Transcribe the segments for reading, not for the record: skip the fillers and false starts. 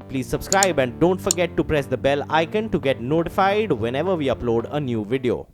Please subscribe and don't forget to press the bell icon to get notified whenever we upload a new video.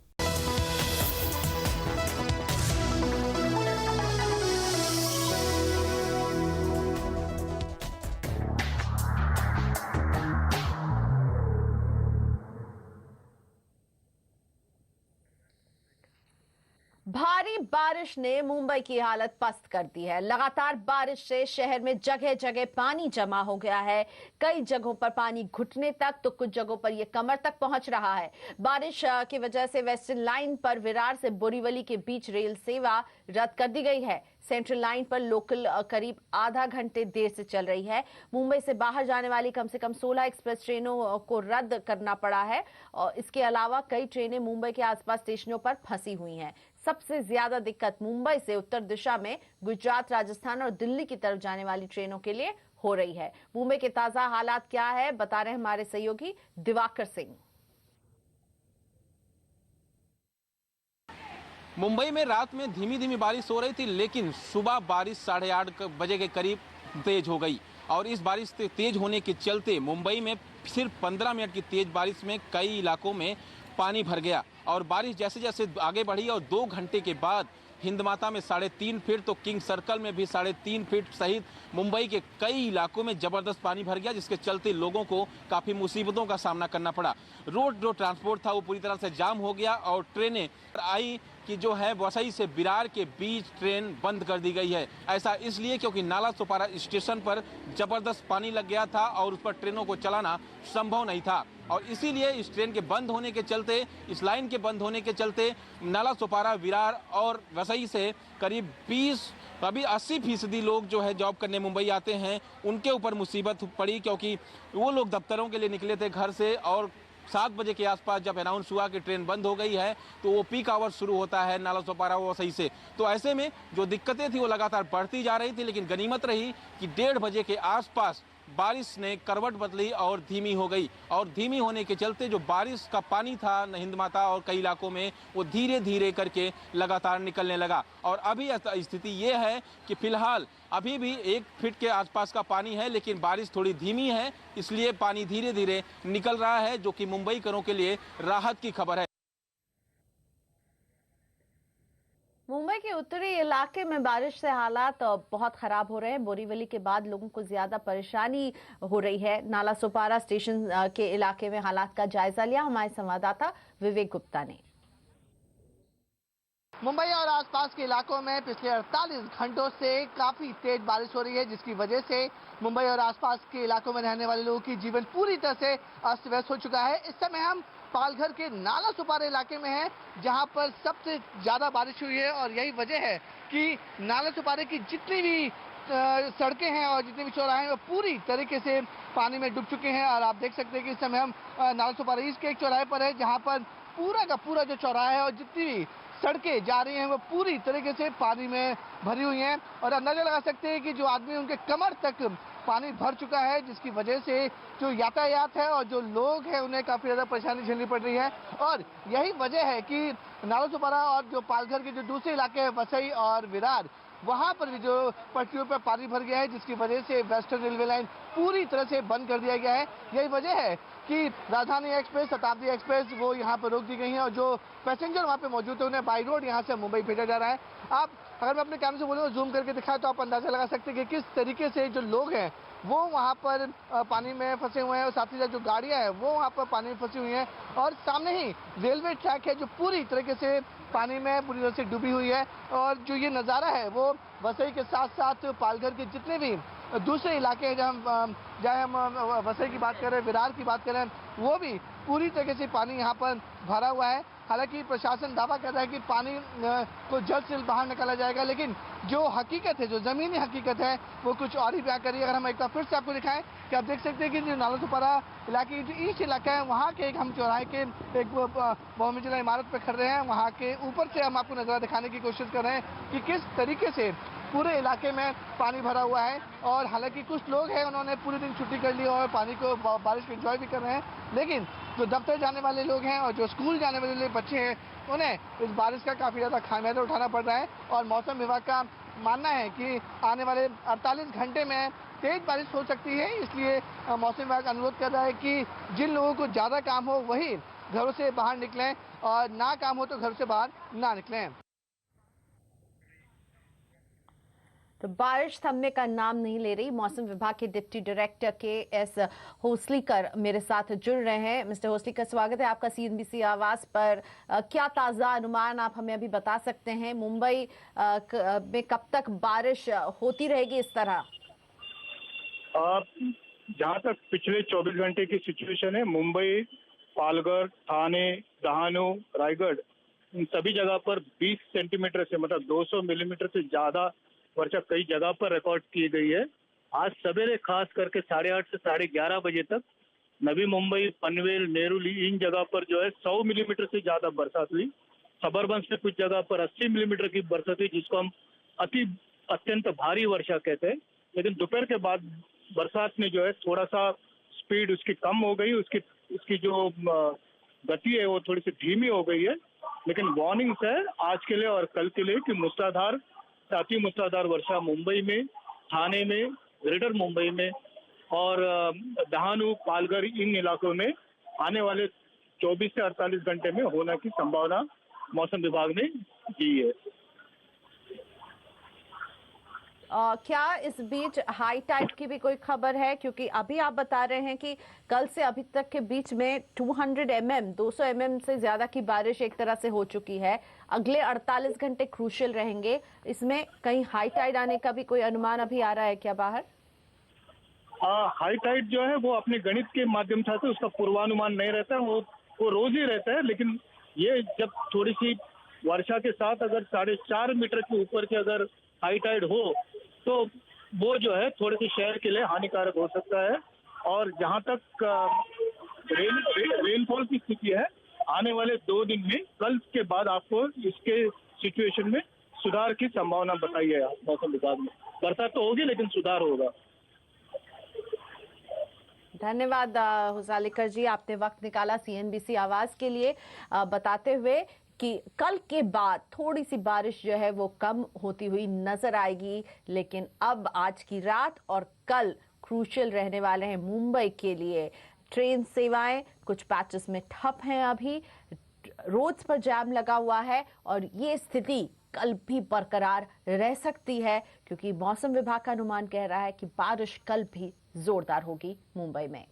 भारी बारिश ने मुंबई की हालत पस्त कर दी है। लगातार बारिश से शहर में जगह जगह पानी जमा हो गया है। कई जगहों पर पानी घुटने तक तो कुछ जगहों पर यह कमर तक पहुंच रहा है। बारिश की वजह से वेस्टर्न लाइन पर विरार से बोरीवली के बीच रेल सेवा रद्द कर दी गई है। सेंट्रल लाइन पर लोकल करीब आधा घंटे देर से चल रही है। मुंबई से बाहर जाने वाली कम से कम 16 एक्सप्रेस ट्रेनों को रद्द करना पड़ा है और इसके अलावा कई ट्रेनें मुंबई के आसपास स्टेशनों पर फंसी हुई हैं। सबसे ज्यादा दिक्कत मुंबई से उत्तर दिशा में गुजरात, राजस्थान और दिल्ली की तरफ जाने वाली ट्रेनों के लिए हो रही है। मुंबई के ताजा हालात क्या है, बता रहे हमारे सहयोगी दिवाकर सिंह। मुंबई में रात में धीमी धीमी बारिश हो रही थी, लेकिन सुबह बारिश 8:30 बजे के करीब तेज हो गई और इस बारिश तेज होने के चलते मुंबई में सिर्फ 15 मिनट की तेज बारिश में कई इलाकों में पानी भर गया और बारिश जैसे जैसे आगे बढ़ी और 2 घंटे के बाद हिंदमाता में 3.5 फीट तो किंग सर्कल में भी 3.5 फीट सहित मुंबई के कई इलाकों में जबरदस्त पानी भर गया, जिसके चलते लोगों को काफी मुसीबतों का सामना करना पड़ा। रोड जो ट्रांसपोर्ट था वो पूरी तरह से जाम हो गया और ट्रेनें आई कि जो है वसई से विरार के बीच ट्रेन बंद कर दी गई है। ऐसा इसलिए क्योंकि नाला सोपारा स्टेशन पर जबरदस्त पानी लग गया था और उस पर ट्रेनों को चलाना संभव नहीं था और इसीलिए इस ट्रेन के बंद होने के चलते, इस लाइन के बंद होने के चलते नाला सोपारा, विरार और वसई से करीब 80% लोग जो है जॉब करने मुंबई आते हैं उनके ऊपर मुसीबत पड़ी, क्योंकि वो लोग दफ्तरों के लिए निकले थे घर से और 7 बजे के आसपास जब अनाउंस हुआ कि ट्रेन बंद हो गई है तो वो पीक आवर शुरू होता है नाला सोपारा वसई से। तो ऐसे में जो दिक्कतें थी वो लगातार बढ़ती जा रही थी, लेकिन गनीमत रही कि 1:30 बजे के आसपास बारिश ने करवट बदली और धीमी हो गई और धीमी होने के चलते जो बारिश का पानी था हिंदमाता और कई इलाकों में वो धीरे धीरे करके लगातार निकलने लगा और अभी स्थिति ये है कि फिलहाल अभी भी 1 फीट के आसपास का पानी है, लेकिन बारिश थोड़ी धीमी है, इसलिए पानी धीरे धीरे निकल रहा है, जो कि मुंबईकरों के लिए राहत की खबर है। मुंबई के उत्तरी इलाके में बारिश से हालात बहुत खराब हो रहे हैं। बोरीवली के बाद लोगों को ज्यादा परेशानी हो रही है। नाला सोपारा स्टेशन के इलाके में हालात का जायजा लिया हमारे संवाददाता विवेक गुप्ता ने। मुंबई और आसपास के इलाकों में पिछले 48 घंटों से काफी तेज बारिश हो रही है, जिसकी वजह से मुंबई और आसपास के इलाकों में रहने वाले लोगों की जीवन पूरी तरह से अस्त व्यस्त हो चुका है। इस समय हम पालघर के नाला सोपारा इलाके में हैं, जहां पर सबसे ज्यादा बारिश हुई है और यही वजह है कि नाला सोपारे की जितनी भी सड़कें हैं और जितने भी चौराहे हैं वो पूरी तरीके से पानी में डूब चुके हैं। और आप देख सकते हैं कि इस समय हम नाला सोपारा ईस्ट के एक चौराहे पर है, जहाँ पर पूरा का पूरा जो चौराहा है और जितनी भी सड़कें जा रही हैं वो पूरी तरीके से पानी में भरी हुई हैं और अंदाजा लगा सकते हैं कि जो आदमी उनके कमर तक पानी भर चुका है, जिसकी वजह से जो यातायात है और जो लोग हैं उन्हें काफी ज्यादा परेशानी झेलनी पड़ रही है। और यही वजह है कि नाला सोपारा और जो पालघर के जो दूसरे इलाके हैं वसई और विरार, वहां पर भी जो पटरियों पर पानी भर गया है, जिसकी वजह से वेस्टर्न रेलवे लाइन पूरी तरह से बंद कर दिया गया है। यही वजह है कि राजधानी एक्सप्रेस, शताब्दी एक्सप्रेस वो यहाँ पर रोक दी गई हैं और जो पैसेंजर वहाँ पे मौजूद है उन्हें बाई रोड यहाँ से मुंबई भेजा जा रहा है। आप अगर मैं अपने कैमरे से बोलूँ जूम करके दिखाएं तो आप अंदाजा लगा सकते हैं कि किस तरीके से जो लोग हैं वो वहाँ पर पानी में फंसे हुए हैं और साथ ही साथ जो गाड़ियाँ हैं वो वहाँ पर पानी में फंसी हुई हैं और सामने ही रेलवे ट्रैक है जो पूरी तरीके से पानी में पूरी तरह से डूबी हुई है। और जो ये नज़ारा है वो वसई के साथ साथ पालघर के जितने भी दूसरे इलाके हैं जहाँ हम वसई की बात करें, विरार की बात करें, वो भी पूरी तरीके से पानी यहाँ पर भरा हुआ है। हालांकि प्रशासन दावा कर रहा है कि पानी को जल्द से जल्द बाहर निकाला जाएगा, लेकिन जो हकीकत है, जो ज़मीनी हकीकत है वो कुछ और ही बयां करिए। अगर हम एक बार फिर से आपको दिखाएं कि आप देख सकते हैं कि जो नाला सोपारा इलाके जो ईस्ट इलाका है वहाँ के एक हम चौराहे के एक बहुमंजिला इमारत पर खड़े हैं, वहाँ के ऊपर से हम आपको नज़ारा दिखाने की कोशिश कर रहे हैं कि किस तरीके से पूरे इलाके में पानी भरा हुआ है। और हालांकि कुछ लोग हैं उन्होंने पूरे दिन छुट्टी कर ली और पानी को बारिश को एंजॉय भी कर रहे हैं, लेकिन जो दफ्तर जाने वाले लोग हैं और जो स्कूल जाने वाले बच्चे हैं उन्हें इस बारिश का काफ़ी ज़्यादा खामियाजा उठाना पड़ रहा है। और मौसम विभाग का मानना है कि आने वाले 48 घंटे में तेज बारिश हो सकती है। इसलिए मौसम विभाग अनुरोध कर रहा है कि जिन लोगों को ज़्यादा काम हो वही घरों से बाहर निकलें और ना काम हो तो घर से बाहर ना निकलें। तो बारिश थमने का नाम नहीं ले रही। मौसम विभाग के डिप्टी डायरेक्टर के.एस. होसलीकर मेरे साथ जुड़ रहे हैं। मिस्टर होसलीकर, स्वागत है आपका CNBC आवाज पर। क्या ताज़ा अनुमान आप हमें अभी बता सकते हैं? मुंबई में कब तक बारिश होती रहेगी इस तरह? जहाँ तक पिछले 24 घंटे की सिचुएशन है, मुंबई, पालघर, ठाणे, डहाणू, रायगढ़, इन सभी जगह पर 20 सेंटीमीटर से मतलब 200 मिलीमीटर से ज्यादा वर्षा कई जगह पर रिकॉर्ड की गई है। आज सवेरे खास करके 8:30 से 11:30 बजे तक नवी मुंबई, पनवेल, नेरुली इन जगह पर जो है 100 मिलीमीटर से ज्यादा बरसात हुई। सबरबंस में कुछ जगह पर 80 मिलीमीटर की बरसात हुई, जिसको हम अत्यंत भारी वर्षा कहते हैं। लेकिन दोपहर के बाद बरसात में जो है थोड़ा सा स्पीड उसकी कम हो गई, उसकी जो गति है वो थोड़ी सी धीमी हो गई है। लेकिन वार्निंग्स है आज के लिए और कल के लिए कि मूसलाधार अति मूसलाधार वर्षा मुंबई में, ठाणे में, ग्रेटर मुंबई में और डहाणू, पालघर इन इलाकों में आने वाले 24 से 48 घंटे में होने की संभावना मौसम विभाग ने दी है। क्या इस बीच हाई टाइड की भी कोई खबर है? क्योंकि अभी आप बता रहे हैं कि कल से अभी तक के बीच में 200 mm से ज्यादा की बारिश एक तरह से हो चुकी है। अगले 48 घंटे क्रूशियल रहेंगे। इसमें कहीं हाई टाइड आने का भी कोई अनुमान अभी आ रहा है क्या बाहर? हाई टाइड जो है वो अपने गणित के माध्यम से उसका पूर्वानुमान नहीं रहता है, वो रोज ही रहता है। लेकिन ये जब थोड़ी सी वर्षा के साथ अगर 4.5 मीटर के ऊपर के अगर हाई टाइड हो तो वो जो है थोड़े से शहर के लिए हानिकारक हो सकता है। और जहां तक रेनफॉल की स्थिति है, आने वाले 2 दिन में कल के बाद आपको इसके सिचुएशन में सुधार की संभावना बताई है मौसम विभाग ने। बरसात तो होगी लेकिन सुधार होगा। धन्यवाद होसलीकर जी, आपने वक्त निकाला CNBC आवाज के लिए, बताते हुए कि कल के बाद थोड़ी सी बारिश जो है वो कम होती हुई नजर आएगी। लेकिन अब आज की रात और कल क्रूशियल रहने वाले हैं मुंबई के लिए। ट्रेन सेवाएं कुछ पैचेस में ठप हैं, अभी रोड्स पर जाम लगा हुआ है और ये स्थिति कल भी बरकरार रह सकती है, क्योंकि मौसम विभाग का अनुमान कह रहा है कि बारिश कल भी जोरदार होगी मुंबई में।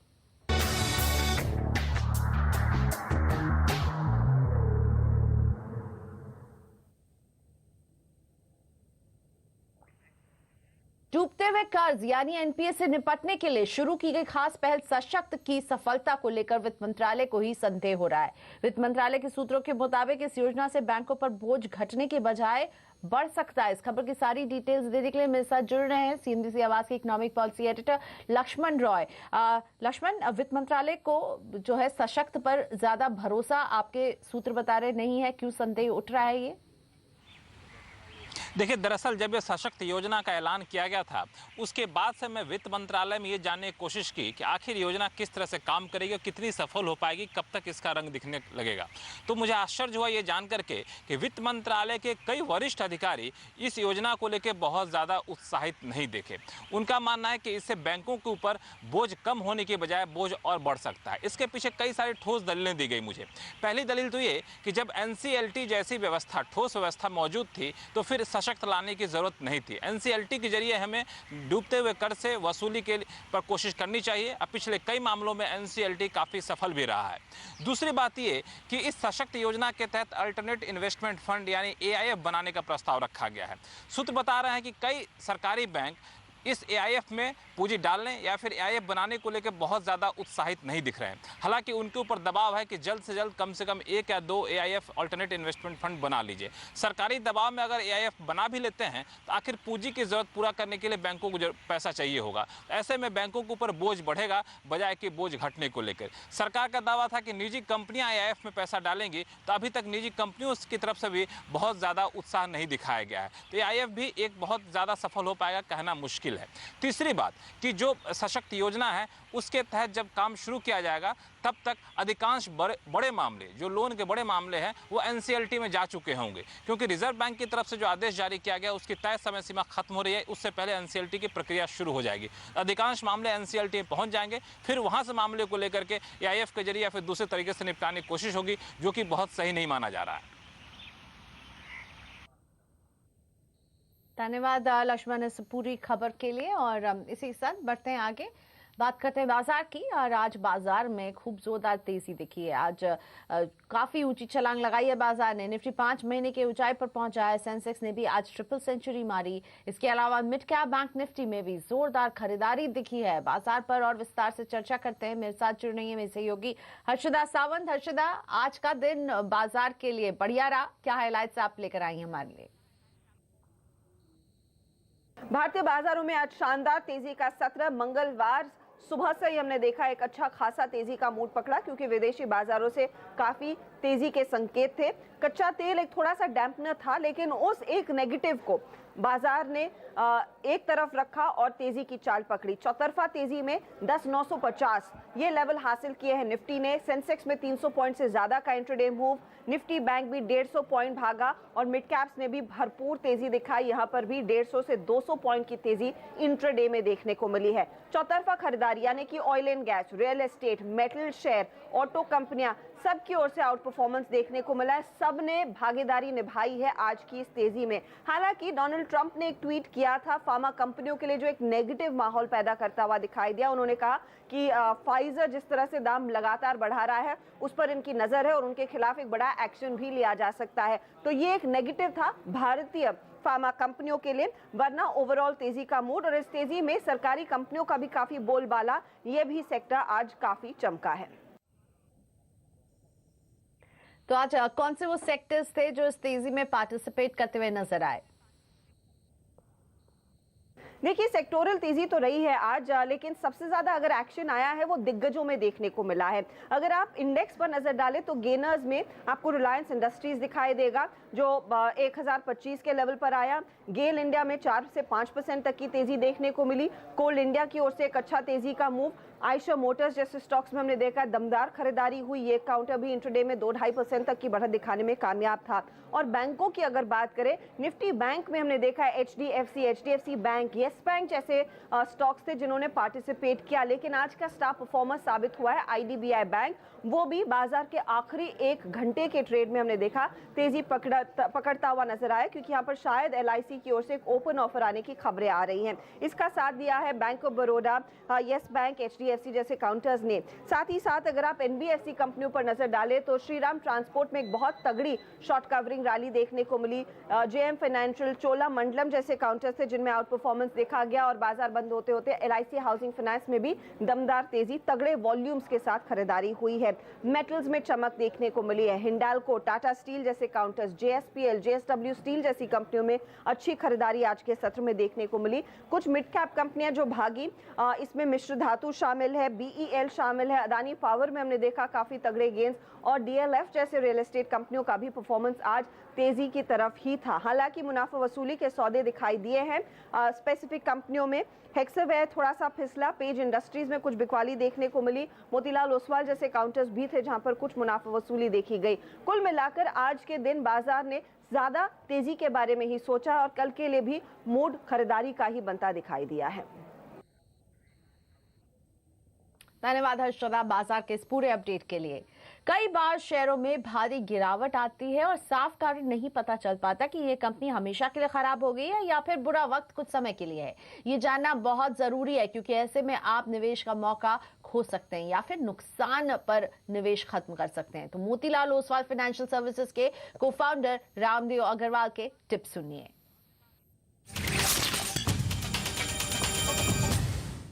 डूबते हुए कर्ज यानी NPA से निपटने के लिए शुरू की गई खास पहल सशक्त की सफलता को लेकर वित्त मंत्रालय को ही संदेह हो रहा है। वित्त मंत्रालय के सूत्रों के मुताबिक इस योजना से बैंकों पर बोझ घटने के बजाय बढ़ सकता है। इस खबर की सारी डिटेल्स देने के लिए मेरे साथ जुड़ रहे हैं CNBC आवाज के economic policy editor Laxman Roy. Laxman, वित्त मंत्रालय को जो है सशक्त पर ज्यादा भरोसा आपके सूत्र बता रहे नहीं है, क्यों संदेह उठ रहा है ये? देखिए, दरअसल जब ये सशक्त योजना का ऐलान किया गया था उसके बाद से मैं वित्त मंत्रालय में ये जानने की कोशिश की कि आखिर योजना किस तरह से काम करेगी और कितनी सफल हो पाएगी, कब तक इसका रंग दिखने लगेगा। तो मुझे आश्चर्य हुआ ये जान करके कि वित्त मंत्रालय के कई वरिष्ठ अधिकारी इस योजना को लेकर बहुत ज़्यादा उत्साहित नहीं देखे। उनका मानना है कि इससे बैंकों के ऊपर बोझ कम होने के बजाय बोझ और बढ़ सकता है। इसके पीछे कई सारी ठोस दलीलें दी गई मुझे। पहली दलील तो ये कि जब NCLT जैसी व्यवस्था, ठोस व्यवस्था मौजूद थी तो फिर सशक्त लाने की जरूरत नहीं थी। NCLT के जरिए हमें डूबते हुए कर्ज से वसूली के पर कोशिश करनी चाहिए। अब पिछले कई मामलों में NCLT काफी सफल भी रहा है। दूसरी बात यह कि इस सशक्त योजना के तहत अल्टरनेट इन्वेस्टमेंट फंड यानी AIF बनाने का प्रस्ताव रखा गया है। सूत्र बता रहे हैं कि कई सरकारी बैंक इस AIF में पूंजी डालने या फिर AIF बनाने को लेकर बहुत ज़्यादा उत्साहित नहीं दिख रहे हैं। हालांकि उनके ऊपर दबाव है कि जल्द से कम 1 या 2 AIF अल्टरनेट इन्वेस्टमेंट फंड बना लीजिए। सरकारी दबाव में अगर AIF बना भी लेते हैं तो आखिर पूंजी की ज़रूरत पूरा करने के लिए बैंकों को पैसा चाहिए होगा। ऐसे में बैंकों के ऊपर बोझ बढ़ेगा बजाय कि बोझ घटने को लेकर। सरकार का दावा था कि निजी कंपनियाँ AIF में पैसा डालेंगी, तो अभी तक निजी कंपनियों की तरफ से भी बहुत ज़्यादा उत्साह नहीं दिखाया गया है। तो AIF भी एक बहुत ज़्यादा सफल हो पाएगा कहना मुश्किल है। तीसरी बात कि जो सशक्त योजना है उसके तहत जब काम शुरू किया जाएगा तब तक अधिकांश बड़े मामले, जो लोन के बड़े मामले हैं, वो एनसीएलटी में जा चुके होंगे, क्योंकि रिजर्व बैंक की तरफ से जो आदेश जारी किया गया उसकी तय समय सीमा खत्म हो रही है। उससे पहले एनसीएलटी की प्रक्रिया शुरू हो जाएगी। अधिकांश मामले एनसीएलटी में पहुंच जाएंगे, फिर वहां से मामले को लेकर के एआईएफ के जरिए या फिर दूसरे तरीके से निपटाने की कोशिश होगी, जो कि बहुत सही नहीं माना जा रहा है। धन्यवाद लक्ष्मण इस पूरी खबर के लिए। और इसी के साथ बढ़ते हैं आगे, बात करते हैं बाजार की। और आज बाजार में खूब जोरदार तेजी दिखी है। आज काफी ऊंची छलांग लगाई है बाजार ने। निफ्टी 5 महीने के ऊंचाई पर पहुंचा है। सेंसेक्स ने भी आज ट्रिपल सेंचुरी मारी। इसके अलावा मिड कैप बैंक निफ्टी में भी जोरदार खरीदारी दिखी है। बाजार पर और विस्तार से चर्चा करते हैं। मेरे साथ जुड़ रही है मेरे सहयोगी हर्षदा सावंत। हर्षदा, आज का दिन बाजार के लिए बढ़िया रहा, क्या हाईलाइट्स आप लेकर आई हैं हमारे लिए? भारतीय बाजारों में आज शानदार तेजी का सत्र। मंगलवार सुबह से ही हमने देखा एक अच्छा खासा तेजी का मूड पकड़ा, क्योंकि विदेशी बाजारों से काफी तेजी के संकेत थे। कच्चा तेल एक थोड़ा सा डैम्पनर था, लेकिन उस एक नेगेटिव को बाजार ने एक तरफ रखा और तेजी की चाल पकड़ी। चौतरफा तेजी में 10,950 ये लेवल हासिल किए हैं निफ्टी ने। सेंसेक्स में 300 पॉइंट से ज्यादा का इंट्राडे मूव। निफ्टी बैंक भी 150 पॉइंट भागा और मिड कैप्स ने भी भरपूर तेजी दिखाई। यहां पर भी 150 से 200 पॉइंट की तेजी इंट्राडे में देखने को मिली है। चौतरफा खरीदारी यानी कि oil and gas, real estate, metal share, auto कंपनियां, सबकी ओर से आउट परफॉर्मेंस देखने को मिला है। सबने भागीदारी निभाई है आज की इस तेजी में। हालांकि डोनाल्ड ट्रंप ने एक ट्वीट किया था फार्मा कंपनियों के लिए, जो एक नेगेटिव माहौल पैदा करता हुआ दिखाई दिया। उन्होंने कहा कि फाइजर जिस तरह से दाम लगातार बढ़ा रहा है उस पर इनकी नजर है और उनके खिलाफ एक बड़ा एक्शन भी लिया जा सकता है। तो ये एक नेगेटिव था भारतीय फार्मा कंपनियों के लिए, वरना ओवरऑल तेजी का मूड। और इस तेजी में सरकारी कंपनियों का भी काफी बोलबाला, ये भी सेक्टर आज काफी चमका है। तो आज कौन से वो सेक्टर्स थे जो इस तेजी में पार्टिसिपेट करते हुए नजर आए? देखिए, सेक्टोरल तेजी तो रही है आज, लेकिन सबसे ज्यादा अगर एक्शन आया है वो दिग्गजों में देखने को मिला है। अगर आप इंडेक्स पर नजर डालें तो गेनर्स में आपको रिलायंस इंडस्ट्रीज दिखाई देगा, जो 1025 के लेवल पर आया। गेल इंडिया में 4 से 5% तक की तेजी देखने को मिली। कोल इंडिया की ओर से एक अच्छा तेजी का मूव। आयशर मोटर्स जैसे स्टॉक्स में हमने देखा दमदार खरीदारी हुई। ये काउंटर भी इंट्राडे में 2-2.5% तक की बढ़त दिखाने में कामयाब था। और बैंकों की अगर बात करें, निफ्टी बैंक में हमने देखा है एचडीएफसी बैंक, येस बैंक जैसे स्टॉक्स थे जिन्होंने पार्टिसिपेट किया। लेकिन आज का स्टार परफॉर्मर साबित हुआ है आईडीबीआई बैंक। वो भी बाजार के आखिरी 1 घंटे के ट्रेड में हमने देखा तेजी पकड़ता हुआ नजर आया, क्योंकि यहाँ पर शायद एलआईसी की ओर से एक ओपन ऑफर आने की खबरें आ रही हैं। इसका साथ दिया है bank of Baroda, yes bank, HDFC जैसे काउंटर्स ने। साथ ही साथ अगर आप एनबीएफसी कंपनियों पर नजर डालें तो श्रीराम ट्रांसपोर्ट में एक बहुत तगड़ी शॉर्ट कवरिंग रैली देखने को मिली। जेएम फाइनेंशियल, चोला मंडलम जैसे काउंटर्स थे जिनमें आउट परफॉर्मेंस देखा गया। और बाजार बंद होते होते एलआईसी हाउसिंग फाइनेंस में भी दमदार तेजी, तगड़े वॉल्यूम्स के साथ खरीदारी हुई है। मेटल्स में चमक देखने को मिली है। हिंडाल्को, टाटा स्टील जैसे काउंटर्स, जेएसपीएल, जेएसडब्ल्यू स्टील जैसी कंपनियों में अच्छी खरीदारी आज के सत्र में देखने को मिली। कुछ मिड कैप कंपनियां जो भागी, इसमें मिश्र धातु शामिल है, बीईएल शामिल है, अदानी पावर में हमने देखा काफी तगड़े गेंस, और डीएलएफ जैसे रियल एस्टेट कंपनियों का भी परफॉर्मेंस आज तेजी की तरफ ही था। हालांकि मुनाफा वसूली के सौदे दिखाई दिए हैं स्पेसिफिक कंपनियों में। हेक्सावेयर थोड़ा सा फिसला, पेज इंडस्ट्रीज में कुछ बिकवाली देखने को मिली, मोतीलाल ओसवाल जैसे काउंटर्स भी थे जहां पर कुछ मुनाफा वसूली देखी गई। कुल मिलाकर आज के दिन बाजार ने ज्यादा तेजी के बारे में ही सोचा और कल के लिए भी मूड खरीदारी का ही बनता दिखाई दिया है। धन्यवाद हर्षदा बाजार के इस पूरे अपडेट के लिए। कई बार शेयरों में भारी गिरावट आती है और साफ कारण नहीं पता चल पाता कि ये कंपनी हमेशा के लिए खराब हो गई है या फिर बुरा वक्त कुछ समय के लिए है। ये जानना बहुत जरूरी है, क्योंकि ऐसे में आप निवेश का मौका खो सकते हैं या फिर नुकसान पर निवेश खत्म कर सकते हैं। तो मोतीलाल ओसवाल फाइनेंशियल सर्विसेज के को-फाउंडर रामदेव अग्रवाल के टिप्स सुनिए।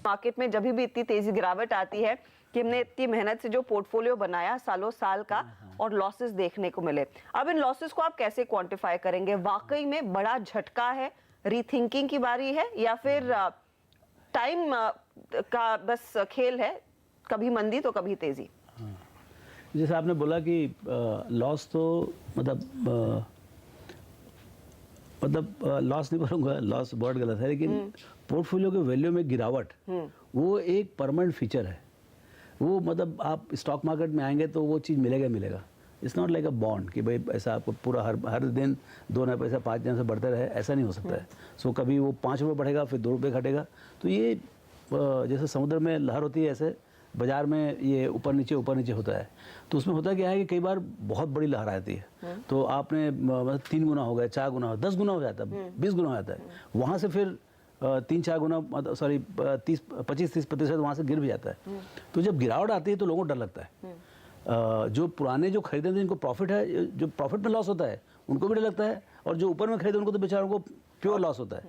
मार्केट में जब भी इतनी तेजी गिरावट आती है कि हमने इतनी मेहनत से जो पोर्टफोलियो बनाया सालों साल का और लॉसेस देखने को मिले। अब इन लॉसेस को आप कैसे क्वांटिफाई करेंगे? वाकई में बड़ा झटका है, रीथिंकिंग की बारी है, या फिर टाइम का बस खेल है, कभी मंदी तो कभी तेजी? जैसे आपने बोला कि लॉस तो मतलब मतलब लॉस नहीं बोलूँगा, लॉस बहुत गलत है, लेकिन पोर्टफोलियो के वैल्यू में गिरावट वो एक परमानेंट फीचर है। वो मतलब आप स्टॉक मार्केट में आएंगे तो वो चीज़ मिलेगा मिलेगा। It's not like a bond कि भाई ऐसा आपको पूरा हर दिन 2 नया पैसा 5 दिन से बढ़ते रहे, ऐसा नहीं हो सकता है। सो कभी वो 5 रुपये बढ़ेगा, फिर 2 रुपये घटेगा। तो ये जैसे समुद्र में लहर होती है, ऐसे बाजार में ये ऊपर नीचे होता है। तो उसमें होता क्या है कि कई बार बहुत बड़ी लहर आती है, तो आपने मतलब 3 गुना हो गया, 4 गुना हो, 10 गुना हो जाता है, 20 गुना हो जाता है। वहाँ से फिर 3-4 गुना, सॉरी 25-30% वहाँ से गिर भी जाता है। तो जब गिरावट आती है तो लोगों को डर लगता है। जो पुराने जो खरीदे थे जिनको प्रॉफिट है, जो प्रॉफिट में लॉस होता है उनको भी डर लगता है, और जो ऊपर में खरीदे उनको तो बेचारों को प्योर लॉस होता है।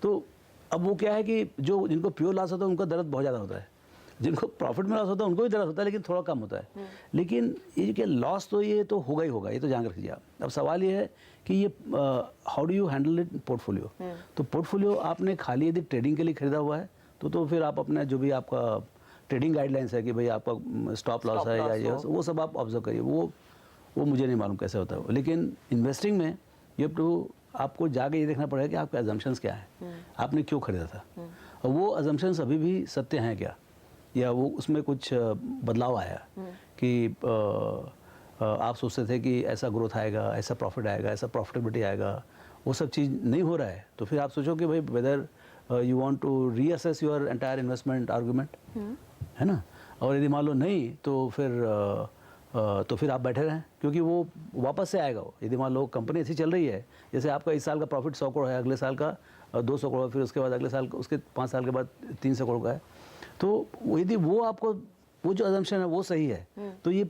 तो अब वो क्या है कि जो जिनको प्योर लॉस होता है उनका दर्द बहुत ज़्यादा होता है, जिनको प्रॉफिट में लॉस होता है उनको भी दर्द होता है, लेकिन थोड़ा कम होता है। लेकिन ये कि लॉस तो ये तो होगा ही होगा, ये तो जान रखिए आप। अब सवाल ये है कि ये how do you handle it portfolio. तो पोर्टफोलियो आपने खाली यदि ट्रेडिंग के लिए खरीदा हुआ है तो फिर आप अपना जो भी आपका ट्रेडिंग गाइडलाइंस है कि भाई आपका स्टॉप लॉस है या ये वो सब आप ऑब्जर्व करिए। वो मुझे नहीं मालूम कैसे होता है। लेकिन इन्वेस्टिंग में यू हैव टू, आपको जाके ये देखना पड़ेगा कि आपके अजम्पशंस क्या हैं, आपने क्यों खरीदा था, और वो अजम्पशंस अभी भी सत्य हैं क्या, या वो उसमें कुछ बदलाव आया कि आप सोचते थे कि ऐसा ग्रोथ आएगा, ऐसा प्रॉफिट आएगा, ऐसा प्रॉफिटेबिलिटी आएगा, वो सब चीज़ नहीं हो रहा है। तो फिर आप सोचो कि भाई whether you want to reassess your entire investment argument, है ना। और यदि मान लो नहीं तो फिर आप बैठे रहें, क्योंकि वो वापस से आएगा। यदि मान लो कंपनी ऐसी चल रही है, जैसे आपका इस साल का प्रॉफिट 100 करोड़ है, अगले साल का 200 करोड़, फिर उसके बाद अगले साल उसके 5 साल के बाद 300 करोड़ का है, तो यदि वो आपको वो जो अजम्पशन है वो सही है, तो ये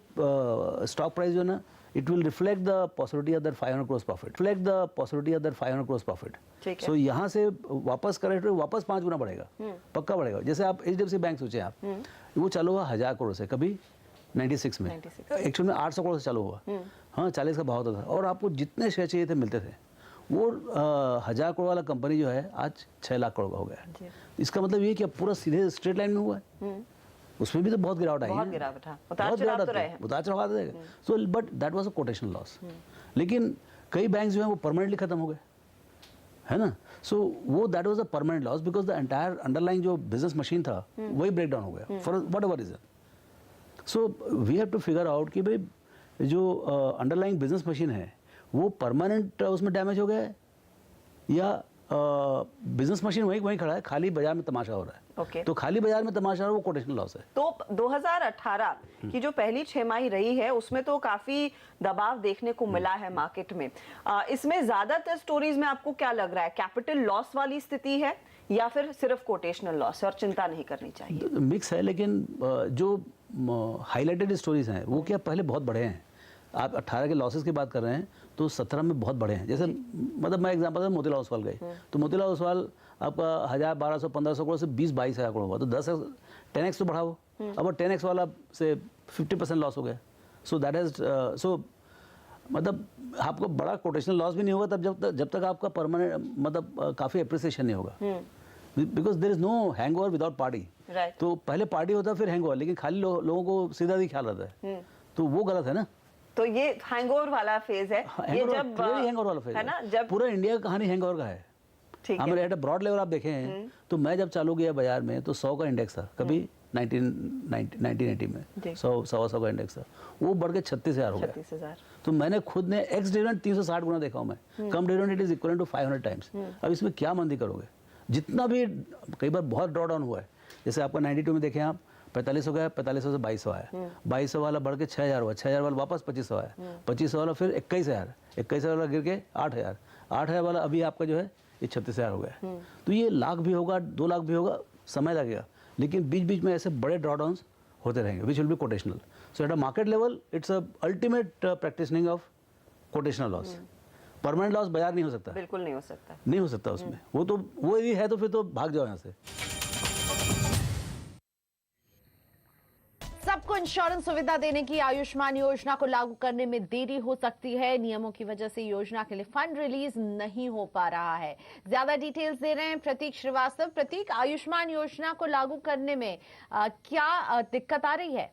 स्टॉक प्राइस जो है ना, it will reflect the possibility of that 500 crore profit, reflect the possibility of that 500 crore profit. So यहाँ से वापस करें तो वापस 5 गुना बढ़ेगा, पक्का बढ़ेगा। जैसे आप HDFC बैंक सोचे आप, वो चालू हुआ 1000 करोड़ से, कभी 96 में, एक्चुअल में 800 करोड़ से चालू हुआ। हाँ, 40 का भाव होता था, और आपको जितने शेयर चाहिए थे मिलते थे। वो 1000 करोड़ वाला कंपनी जो है आज 6 लाख करोड़ का हो गया है। इसका मतलब ये कि अब पूरा सीधे स्ट्रेट लाइन में हुआ है। उसमें भी तो बहुत गिरावट आई है, बहुत गिरावट, हाँ, उतार चढ़ाव आता है। So but that was a quotational loss. लेकिन कई बैंक जो है वो परमानेंटली खत्म हो गए, है ना। सो वो that was a permanent loss because the entire underlying जो बिजनेस मशीन था वही ब्रेक डाउन हो गया for whatever reason. So we have to figure out कि भाई जो अंडरलाइंग बिजनेस मशीन है वो परमानेंट उसमें डैमेज हो गया है, या बिजनेस मशीन वहीं खड़ा है, खाली बाजार में तमाशा हो रहा है। तो खाली बाजार में तमाशा हो रहा है, वो कोटेशनल लॉस है। तो 2018 की जो पहली 6 माही रही है उसमें तो काफी दबाव देखने को मिला है मार्केट में। इसमें ज्यादातर स्टोरीज में आपको क्या लग रहा है, कैपिटल लॉस वाली स्थिति है या फिर सिर्फ कोटेशनल लॉस और चिंता नहीं करनी चाहिए? मिक्स है, लेकिन जो हाईलाइटेड स्टोरीज हैं वो क्या पहले बहुत बड़े हैं। आप 18 के लॉसेस की बात कर रहे हैं तो 17 में बहुत बड़े हैं। जैसे मतलब मैं एग्जांपल है, मोतीलाल ओसवाल गए तो मोतीलाल ओसवाल आपका 1000, 1200, 1500 करोड़ से 20-22 हज़ार करोड़ हुआ, तो 10x तो बढ़ा वो। अब 10x वाला से 50% लॉस हो गया। सो दैट इज मतलब आपको बड़ा कोटेशनल लॉस भी नहीं होगा तब जब तक आपका परमानेंट मतलब काफ़ी अप्रिसिएशन नहीं होगा, because there is no hangover without party. तो पहले पार्टी होता है फिर हैंगओवर, लेकिन खाली लोगों को सीधा ही ख्याल रहता है, तो वो गलत है ना। तो ये हैंगओवर वाला फेज है, ये जब हैंगओवर वाला फेज है ना, जब पूरा इंडिया का कहानी हैंगओवर का है। हमारे एट ब्रॉड लेवल आप देखें तो मैं जब चालू किया बाजार में तो 100 का इंडेक्स था, कभी 1980 में 100 का इंडेक्स था, वो बढ़ के 36,000 हो गया। तो मैंने खुद ने एक्स डिविडेंड 360 गुना देखा हूं मैं, कम dividend it is equal to 500 times. अब इसमें क्या मंदी करोगे, जितना भी कई बार बहुत ड्रॉ डाउन हुआ है, जैसे आपका 92 में देखें आप 4500 गया, 4500 से 2200 आया, 2200 वाला बढ़ के 6000 हुआ, 6000 वाला वापस 2500 आया, 2500 वाला फिर 21000, 21000 वाला गिर के 8000, 8000 वाला अभी आपका जो है ये 36,000 हो गया। तो ये लाख भी होगा, 2 लाख भी होगा, समय लगेगा, लेकिन बीच बीच में ऐसे बड़े ड्रॉडाउन्स होते रहेंगे which will be quotational. So at a market level it's a ultimate practicing of quotational loss. Permanent loss बाजार नहीं हो सकता, बिल्कुल नहीं हो सकता, नहीं हो सकता उसमें। वो यदि है तो फिर तो भाग जाओ यहाँ से। सबको इंश्योरेंस सुविधा देने की आयुष्मान योजना को लागू करने में देरी हो सकती है। नियमों की वजह से योजना के लिए फंड रिलीज नहीं हो पा रहा है। ज्यादा डिटेल्स दे रहे हैं प्रतीक श्रीवास्तव। प्रतीक, आयुष्मान योजना को लागू करने में क्या दिक्कत आ रही है?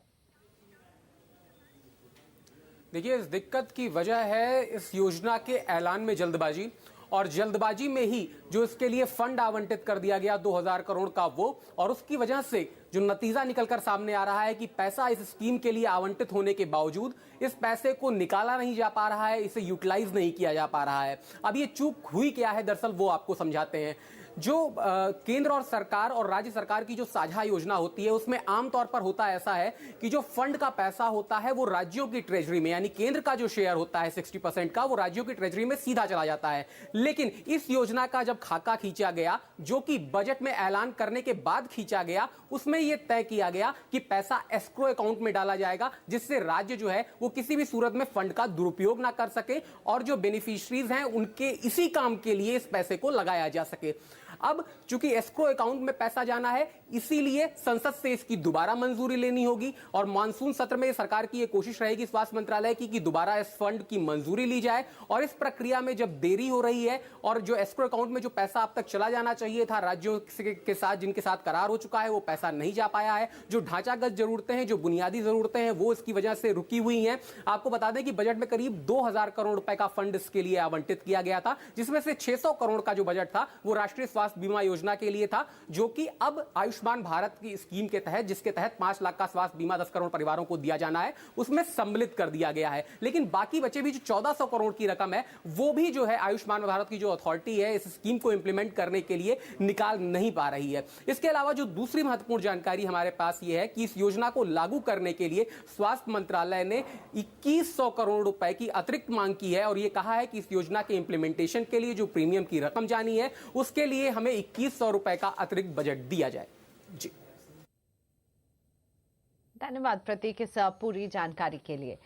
देखिए, इस दिक्कत की वजह है इस योजना के ऐलान में जल्दबाजी और जल्दबाजी में ही जो इसके लिए फंड आवंटित कर दिया गया 2000 करोड़ का वो, और उसकी वजह से जो नतीजा निकलकर सामने आ रहा है कि पैसा इस स्कीम के लिए आवंटित होने के बावजूद इस पैसे को निकाला नहीं जा पा रहा है, इसे यूटिलाइज नहीं किया जा पा रहा है। अब ये चूक हुई क्या है दरअसल वो आपको समझाते हैं। जो केंद्र और सरकार और राज्य सरकार की जो साझा योजना होती है उसमें आमतौर पर होता ऐसा है कि जो फंड का पैसा होता है वो राज्यों की ट्रेजरी में, यानी केंद्र का जो शेयर होता है 60% का, वो राज्यों की ट्रेजरी में सीधा चला जाता है। लेकिन इस योजना का जब खाका खींचा गया, जो कि बजट में ऐलान करने के बाद खींचा गया, उसमें यह तय किया गया कि पैसा एस्क्रो अकाउंट में डाला जाएगा, जिससे राज्य जो है वो किसी भी सूरत में फंड का दुरुपयोग ना कर सके और जो बेनिफिशियरीज हैं उनके इसी काम के लिए इस पैसे को लगाया जा सके। अब चूंकि एस्क्रो अकाउंट में पैसा जाना है, इसीलिए संसद से इसकी दोबारा मंजूरी लेनी होगी और मानसून सत्र में सरकार की यह कोशिश रहेगी स्वास्थ्य मंत्रालय की कि दोबारा इस फंड की मंजूरी ली जाए। और इस प्रक्रिया में जब देरी हो रही है और जो एस्क्रो अकाउंट में जो पैसा अब तक चला जाना चाहिए था राज्यों के साथ, जिनके साथ करार हो चुका है, वो पैसा नहीं जा पाया है। जो ढांचागत जरूरतें हैं, जो बुनियादी जरूरतें हैं, वो इसकी वजह से रुकी हुई हैं। आपको बता दें कि बजट में करीब 2000 करोड़ रुपए का फंड इसके लिए आवंटित किया गया था, जिसमें से 600 करोड़ का जो बजट था वो राष्ट्रीय स्वास्थ्य बीमा योजना के लिए था, जो कि अब आयुष्मान भारत की स्कीम के तहत, जिसके तहत 5 लाख का स्वास्थ्य बीमा 10 करोड़ परिवारों को दिया जाना है, उसमें सम्मिलित कर दिया गया है। लेकिन बाकी बचे भी जो 1400 करोड़ की रकम है, वो भी जो है आयुष्मान भारत की जो अथॉरिटी है इस स्कीम को इंप्लीमेंट करने के लिए निकाल नहीं पा रही है। इसके अलावा जो दूसरी महत्वपूर्ण जानकारी हमारे पास ये है कि इस योजना को लागू करने के लिए स्वास्थ्य मंत्रालय ने 2100 करोड़ रुपए की अतिरिक्त मांग की है और यह कहा है कि इस योजना के इंप्लीमेंटेशन के लिए जो प्रीमियम की रकम जानी है उसके लिए हमें 2100 रुपए का अतिरिक्त बजट दिया जाए। जी, धन्यवाद प्रतीक इस पूरी जानकारी के लिए।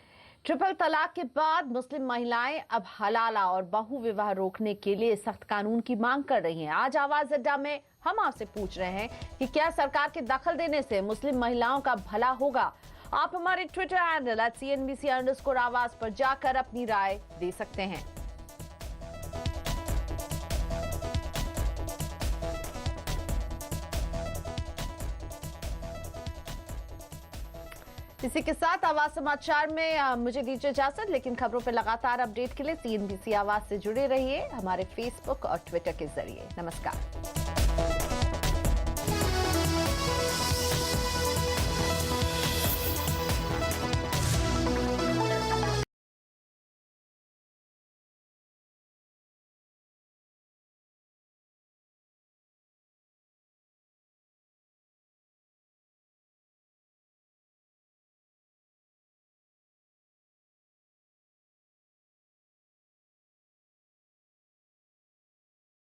ट्रिपल तलाक के बाद मुस्लिम महिलाएं अब हलाला और बहु विवाह रोकने के लिए सख्त कानून की मांग कर रही हैं। आज आवाज अड्डा में हम आपसे पूछ रहे हैं कि क्या सरकार के दखल देने से मुस्लिम महिलाओं का भला होगा। आप हमारे ट्विटर हैंडल @CNBC_आवाज पर जाकर अपनी राय दे सकते हैं। इसी के साथ आवाज समाचार में मुझे दीजिए इजाजत, लेकिन खबरों पर लगातार अपडेट के लिए CNBC आवाज से जुड़े रहिए हमारे फेसबुक और ट्विटर के जरिए। नमस्कार।